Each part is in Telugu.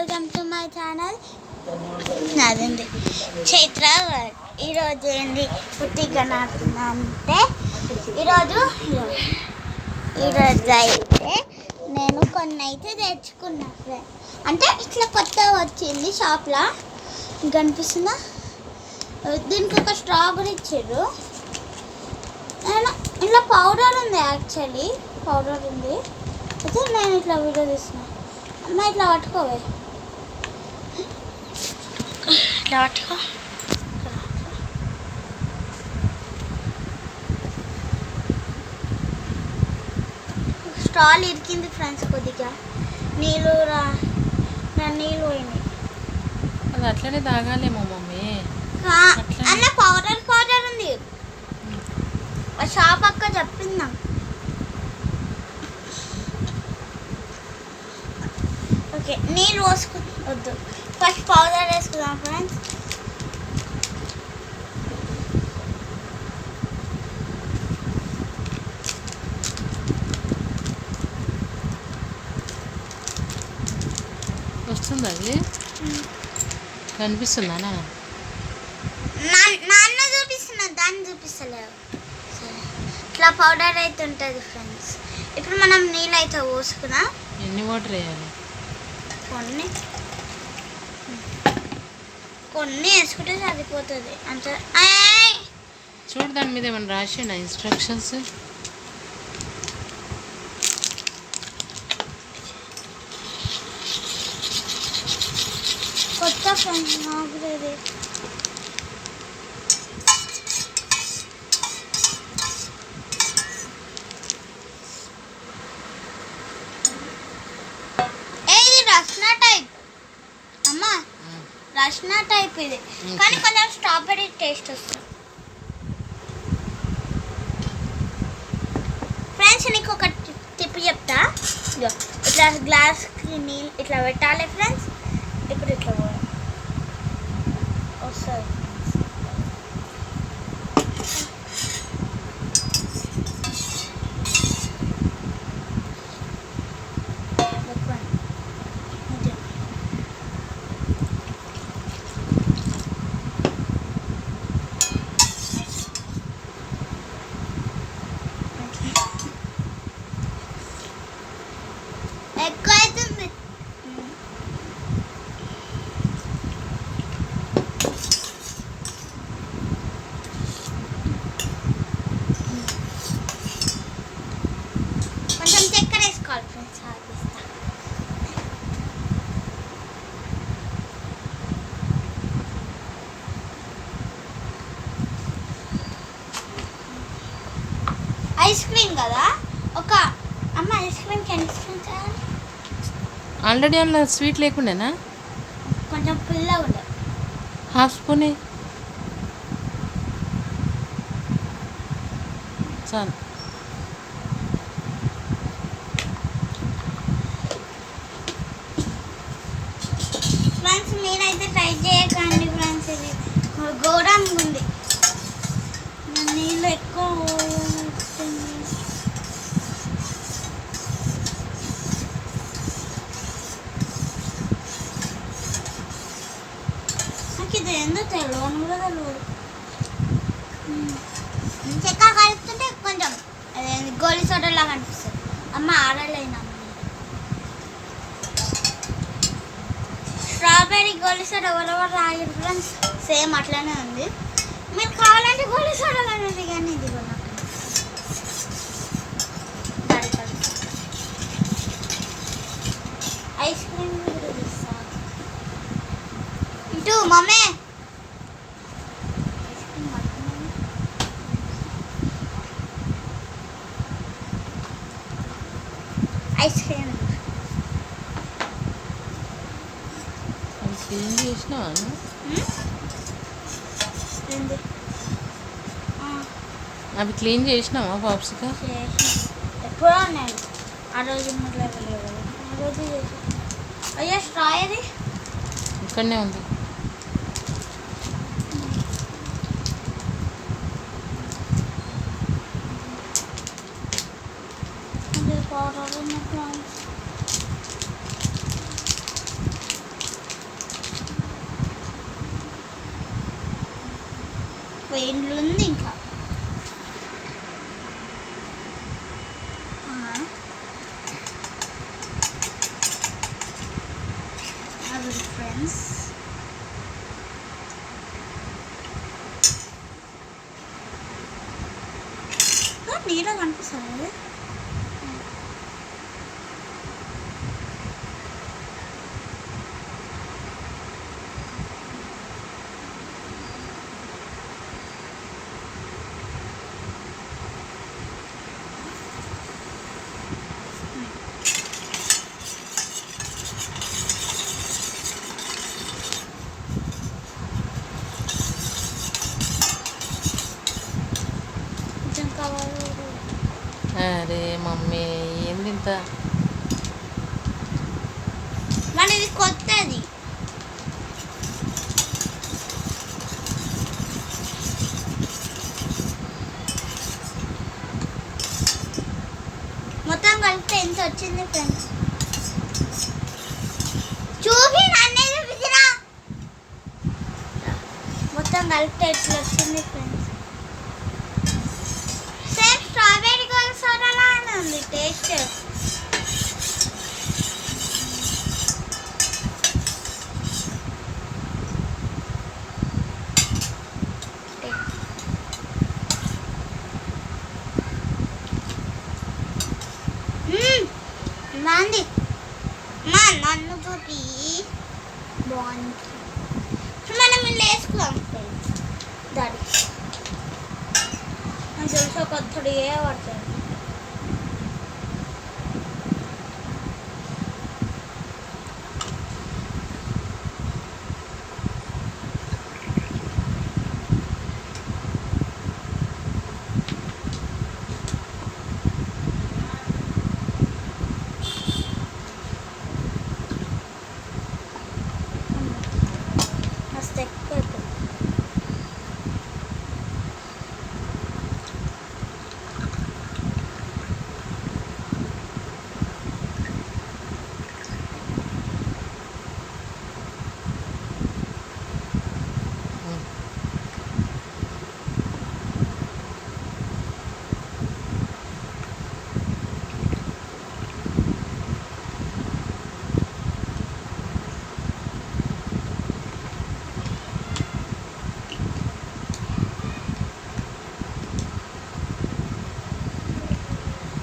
Welcome to my channel. నాదండి చైత్ర. ఈరోజు ఏంది పుట్టిగా అంటే ఈరోజు అయితే నేను కొన్ని అయితే తెచ్చుకున్నా. అంటే ఇట్లా కొత్త వచ్చింది షాప్లో కనిపిస్తుందా. దీనికి ఒక స్ట్రా కూడా ఇచ్చారు. ఇట్లా పౌడర్ ఉంది, యాక్చువల్లీ పౌడర్ ఉంది. అయితే నేను ఇట్లా వీడియో తీస్తున్నా. అమ్మ ఇట్లా పట్టుకోవే, ఇట్లా పట్టుకో. స్టాల్ ఇరికింది ఫ్రెండ్స్, కొద్దిగా నీళ్ళు నీళ్ళు పోయినాయి. అది అట్లనే తాగాలేమో మమ్మీ. అన్న పౌడర్ ఉంది, షాప్ అక్క చెప్పింది నాకు. ఓకే, నీళ్ళు పోసుకొద్దు, ఫస్ట్ పౌడర్ వేసుకుందాం ఫ్రెండ్స్. వస్తుందా? అది కనిపిస్తుందా? నాన్న చూపిస్తున్నా, దాన్ని చూపిస్తలేవు. సరే, ఇట్లా పౌడర్ అయితే ఉంటుంది ఫ్రెండ్స్. ఇప్పుడు మనం నీళ్ళు అయితే పోసుకుందాం. ఎన్ని వాటర్ వేయాలి? కొన్ని వేసుకుంటే సరిపోతుంది అంతే. చూడు, దాని మీద ఏమైనా రాసిండా ఇన్స్ట్రక్షన్స్? కొత్త ఫ్రెండ్స్ నాకు లేదు. రస్నా టైప్ అమ్మా, రస్నా టైప్ ఇది, కానీ కొంచెం స్ట్రాబెర్రీ టేస్ట్ వస్తుంది ఫ్రెండ్స్. నీకు ఒక టిప్ చెప్తా. ఇట్లా గ్లాస్కి నీళ్ళు ఇట్లా పెట్టాలి ఫ్రెండ్స్. ఇప్పుడు ఇట్లా వస్తుంది. ఎక్కువ అవుతుంది. కొంచెం చక్కెర వేసుకోవాలి ఫ్రెండ్స్. ఐస్ క్రీమ్ కదా, ఒక అమ్మ ఐస్ క్రీమ్కి ఎన్ని స్పూన్స్ వేయాలి? ఆల్రెడీ అందులో స్వీట్ లేకుండానా? కొంచెం పుల్లగా ఉండే, హాఫ్ స్పూనే చాలు. ఫ్రెండ్స్ మీరైతే ట్రై చేయకండి ఫ్రెండ్స్, ఇది ఘోరంగా ఉంది. నీళ్ళు ఎక్కువ నాకు ఇది ఎందుకు తెలియదు కూడా తెలియదు. చెక్క కలుపుతుంటే కొంచెం గోలి సోడాలాగా అనిపిస్తుంది. అమ్మ ఆడలేనా, స్ట్రాబెర్రీ గోలి సోడా ఎవరెవరు తాగారు ఫ్రెండ్స్? సేమ్ అట్లనే ఉంది. మీరు కావాలంటే గోలి సోడా కానీ కానీ ఇది కూడా ఐస్ క్రీమ్ కూడా తీస్తాను. ఇటు మమ్మీ ఐస్ క్రీమ్ అది క్లీన్ చేసినావా? అవి క్లీన్ చేసినావా పాప్స్గా? ఎప్పుడో నేను ఆ రోజు మొదలెళ్ళలేదు, ఆ రోజు చేసి. అయ్యా స్ట్రా ఇది ఇక్కడనే ఉంది. పౌడర్ పెయిన్లు ఉంది ఇంకా. అది ఫ్రెండ్స్ నీడ కనిపిస్తుంది. కొంచెం కవర్ అరే మమ్మీ ఏంది ఇంత మన ఇది కొత్తది. మొత్తం కలిపితే ఎంత వచ్చింది ఫ్రెండ్స్? చూపి నన్నే చూపించినా. మొత్తం కలిపితే ఎట్లా వచ్చింది ఫ్రెండ్స్? సేమ్ స్ట్రాబెరీ సోడాలా అని ఉంది టేస్ట్. బాగుంది మా నన్ను చూపి బాగుంది. మనం ఇలా వేసుకుందాం ఫ్రెండ్స్. దాడి నాకు తెలిసి ఒక 3 పడుతుంది. మస్తు ఎక్కువ అయిపోయింది.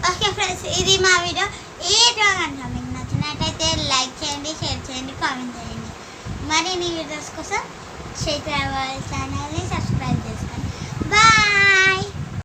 ఓకే ఫ్రెండ్స్, ఇది మా వీడియో. ఈ వీడియో కనుక మీకు నచ్చినట్టయితే లైక్ చేయండి, షేర్ చేయండి, కామెంట్ చేయండి. మరిన్ని వీడియోస్ కోసం చైత్ర ఛానల్ని సబ్స్క్రైబ్ చేసుకోండి.